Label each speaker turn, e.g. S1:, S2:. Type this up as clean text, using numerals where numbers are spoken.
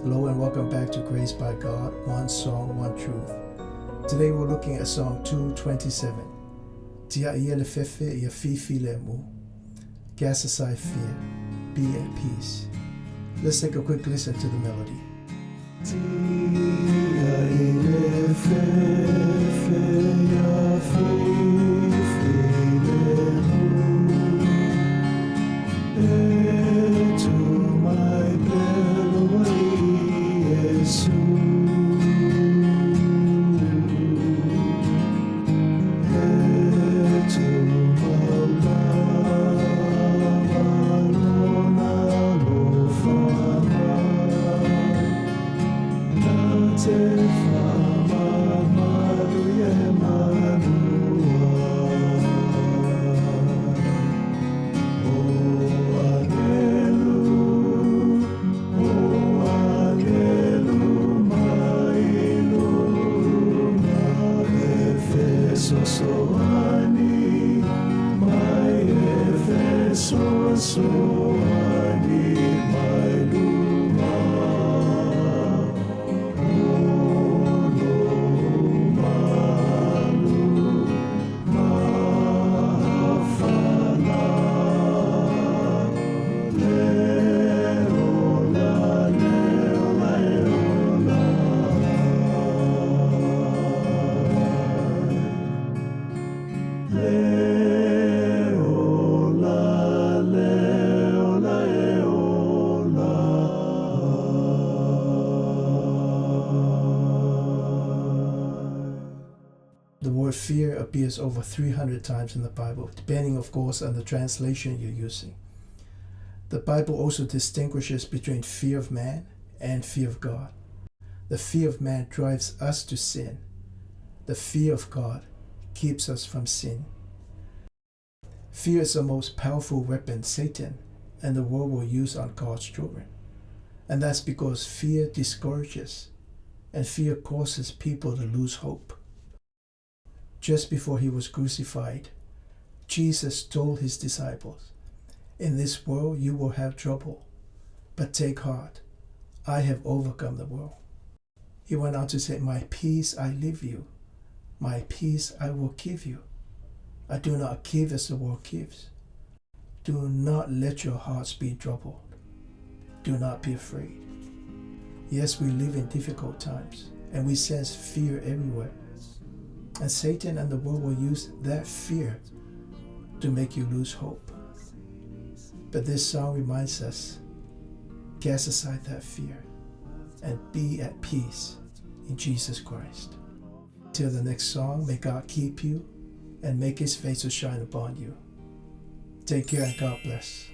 S1: Hello and welcome back to Grace by God, One Song, One Truth. Today we're looking at Song 227. Tia ia le fefe ia fifi le mu. Cast aside fear, be at peace. Let's take a quick listen to the melody. Tia ia fefe ia fifi le mu. To my bello Yesu. The word fear appears over 300 times in the Bible, depending of course on the translation you're using. The Bible also distinguishes between fear of man and fear of God. The fear of man drives us to sin. The fear of God keeps us from sin. Fear is the most powerful weapon Satan and the world will use on God's children. And that's because fear discourages, and fear causes people to lose hope. Just before he was crucified, Jesus told his disciples, "In this world you will have trouble, but take heart, I have overcome the world." He went on to say, "My peace I leave you, my peace I will give you. I do not give as the world gives. Do not let your hearts be troubled. Do not be afraid." Yes, we live in difficult times, and we sense fear everywhere. And Satan and the world will use that fear to make you lose hope. But this song reminds us, cast aside that fear and be at peace in Jesus Christ. Till the next song, may God keep you and make his face to shine upon you. Take care and God bless.